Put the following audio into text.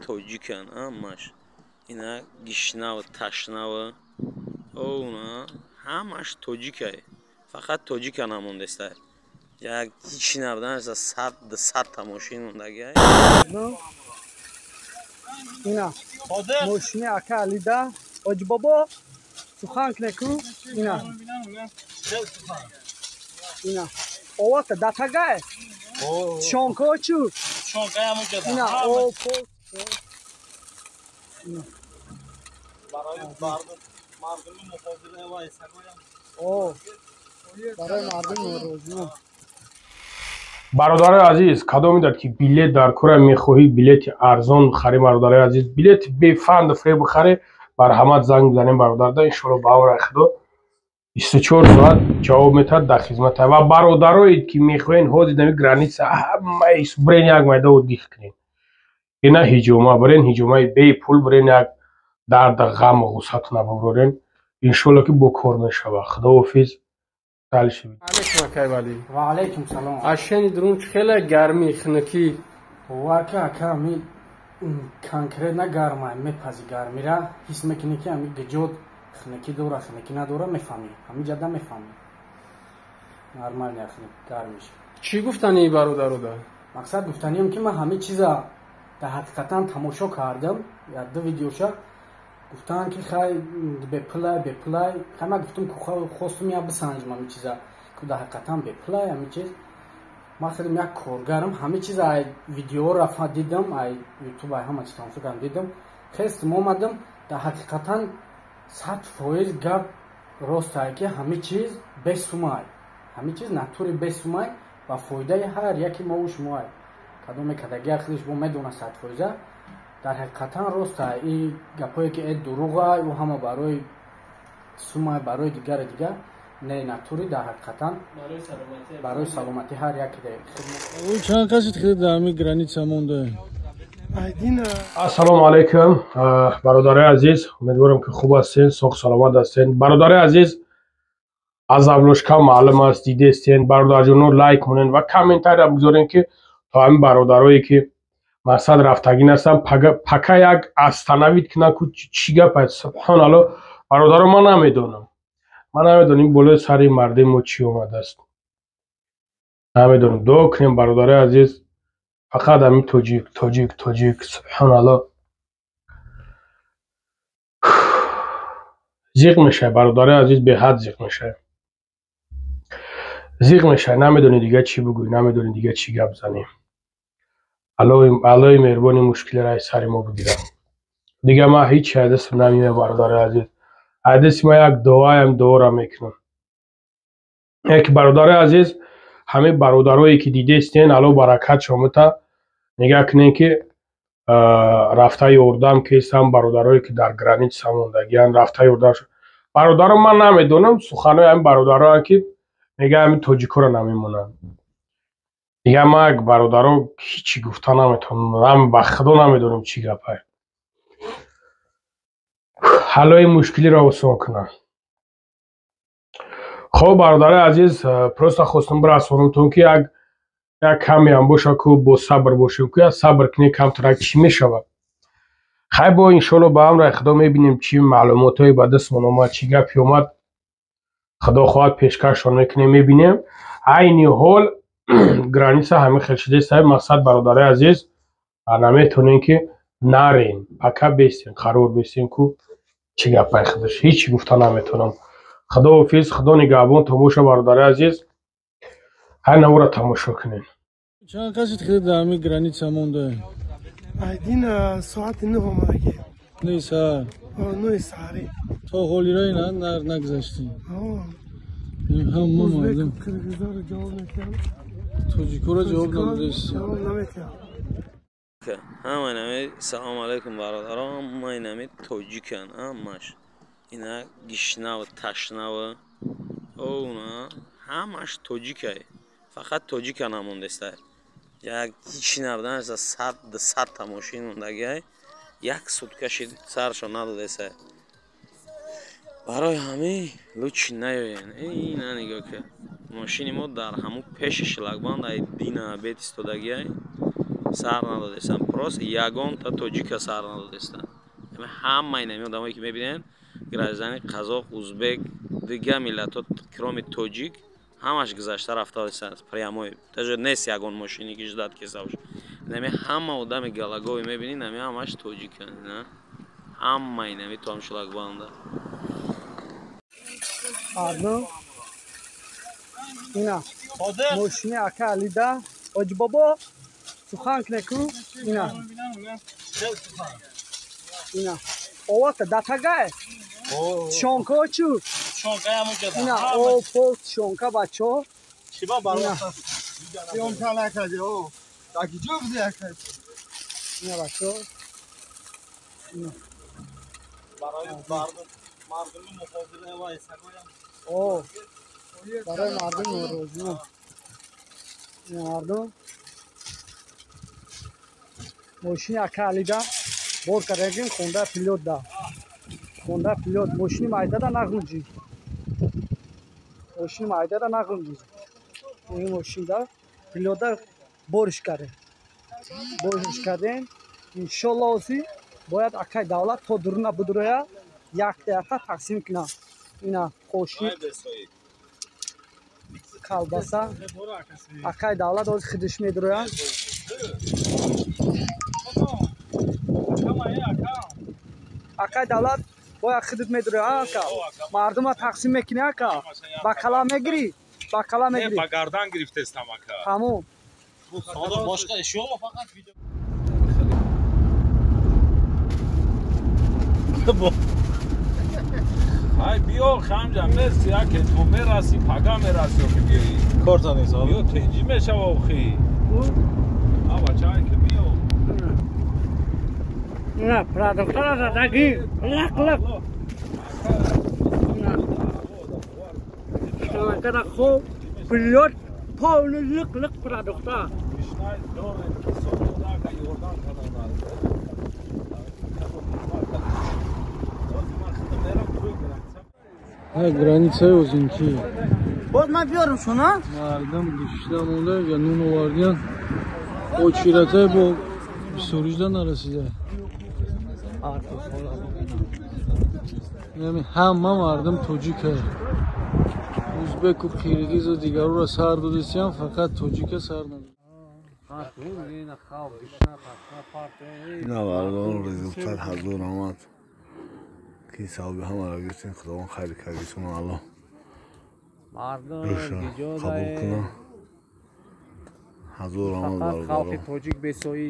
тоҷикан ҳамаш. Ина гишнав ташнава оуна ҳамаш тоҷикай. Фақат тоҷикан намондеста. Як ҳич набудан за 100 та мошин мондагай. Ина мошини ака Алида Ҳоҷи бобо сухан кунеку ина ина овата датагай шонкочу шонкай ҳамон ҷо ина о по ина барои мардуми муҳофиза ва исагоям о барои мардуми муҳофиза. бародари азиз, кадом медод ки билет дар кора мехоҳӣ билети арзон харӣ бародари азиз, билети бефанд фреб харӣ, марҳамат занг бизанем бародарда, иншоалло ба амри худо 24 соат ҷавоб метад дар хизмат. Ва бародароед ки мехоҳен ҳозир дами граница ҳамаи бурен як майда отдих кунен. Ина ҳиҷома бурен, ҳиҷомаи бепул бурен, як дард ғам ғусатона бубурен. Иншоалло ки бо кор мешава. Худоҳофиз. علیکم اکای ولی و علیکم سلام اشانی درون خیلی گرمی خنکی واکه اکا می کنکرت نگرمای میپذی گرمی را حس میکنی که امی گجود خنکی دوره خنکی ندوره میفهمی همین جدا میفهمی نرمال نخنک گرمیش چی گفتن این برادرو دا مقصد گفتنیم که من همه چیزا در حقیقتا تماشا کردم یا دو ویدیوشا گفتن که خیلی بپلای همه گفتم که خواستم یا بسنجم همه چیزا که در حقیقتا بپلای همه چیز ما خیلی یک کارگرم همه چیز ای ویدیو رفت دیدم ای یوتیوب ای همه چیز تماشا کردم دیدم خیلی اومدم در حقیقتا 100% گپ راست است که همه چیز بسومای همه چیز ناتوری بسومای و فایده هر یکی ما و شما کدوم کداگی خودش با میدونه 100% در حقیقتا راست است این گپایی که دروغه و همه برای سومای برای دیگر نه ناتوری در حقیقتا برای سلامتی هر یکی خدمت او چند کسی خیلی دمی گرانیچه مونده ассалому алайкум бародари азиз, умедворам ки хуб ҳастен, соҳ саломат ҳастен. бародари азиз, аз авлошка маълум аст дидестен, бародарҷонон лайк монен ва комментария бигузорен ки то ҳамин бародарое ки мақсад рафтагин ҳастанд пака як астанавид кунанд ку чӣ гап аст. субҳаналло бародаро ман намедонам ин болои сари марди мо чӣ омадааст намедонам. дуо кунем бародари азиз, фақат ҳамин тоҷик субҳаналло зиқ мешавад бародари азиз, беҳад зиқ мешавад намедонӣ дига чӣ бигӯӣ, намедонӣ дига чӣ гап занӣ. аллои меҳрибони мушкилеро аз сари мо бигирад. дига ман ҳеҷ чӣ аз дастам намеояд бародари азиз, аз дасти ман як дуоам дуора мекунам. як бародари азиз, ҳамин бародарое ки дидестен алло баракат шомита нигоҳ кунем ки рафта ёрдам кестам бародарое ки дар граница мондагиянд рафта ёрдам бародаро ман намедонам суханои ҳамин бародароам ки мега ҳамин тоҷикоро намемонанд. дига ман як бародаро ҳичи гуфта наметавонам, ба худо намедонам чӣ гапай. ҳаллои мушкилиро осон кунам. хоб бародари азиз, просто хостам бирасонамтон ки як каме ҳам боша ку бо сабр бошем ку як сабр кунем камтарак чӣ мешавад. хай бо иншоалло ба амраи худо мебинем чӣ маълумотое ба дастмон омад, чӣ гапи омад, худо хоҳад пешкашон мекунем мебинем. айни ҳол граница ҳамин хел шудест. мақсад бародари азиз, наметавонем ки нарен пака бестем қарор бестем ку чӣ гапай худаш ҳичи гуфта наметавонам. худоҳофиз, худо нигаҳбон тамоша бародари азиз, ҳай навора тамошо кунем. چند کسی خیلی دمی گرانیچه مونده این ساعت 9 آمده 9 ساعت 9 ساعتی تا حالی رای نگذشتی هم ما مردم کلگزار جواب نکرم توجیکو را جواب نمیداشتی جواب نمیکرم همه نمی سلام علیکم برادران، ما نمی توجیکن همش اینا گشنه و تشنه و اونا همش توجیکه فقط توجیکن هموندسته یک هیچ نبودن از 100 تا ماشین موندگی یک سوتکه شد سرشو ندادسته برای همه لوچ نیاین. اینا نگاه که ماشین ما در همون پیش شلگباند ای دینا بیت استودگی сар надодестанд. Просто ягон та тоҷика сар надодестанд. Ҳама инами одамое ки мебинен граждани қазоқ, узбек, дигар миллатот кроми тоҷик ҳамаш гузашта рафтаодестанд прямой. Даже нест ягон мошини ки ждат кеса бош. Инами ҳама одами галагови мебинӣ, инами ҳамаш тоҷиканд. Ҳама инами томшулакбанда. Арно ина мошини ака Алида Ҳоҷи бобо сухан кунеку ина ина овата датагай шонка чу шонкаяму ҷада ина о пост шонка бачо чиба бароса Syomka nakadi o. Taki çok yakadi. ина бачо барои мардуми муҳозираи вай сагоям о барои мардум норозӣ ина мардум мошини ака Алида бор кардагин хонда пилот да хонда пилот мошини майдада нағмуҷи мошини майдада нағмуҷи ин мошинда пилота бориш кардем иншолло ози бояд акай давлат то дуруна будуроя як дақиқа тақсим кунам ина қошик калбаса акай давлат ози хидиш медуроянд акай давлат бояд хидит медуроянд ака мардума тақсим мекунӣ ака ба кала мегирӣ ба кала мегирӣ ба гардан гирифтестам ака тамом бошқа ишёма фақат видео ай биё хамҷа мерси аке ту мераси пага мераси ки биёи корта незо биё тинҷӣ мешава охи а бачаи ки биё ина продуктора задаги лақ шамакада хоб пилот полный лық продукта ишнай доре кисонода ака ёрдам кадонад границаи озинки боз ман биёрам шуна мардам гӯшта монда я нун овардиян очиратаи бо бисорижда нарасида ҳама мардам тоҷика узбеку қирғизу дигарура сар додистиян фақат тоҷика сар надод навардан результат ҳазор омад ки савби ҳамаро гиртем худованд хайри кардитун алло рӯша қабул кунам ҳазор омад халқи тоҷик бесои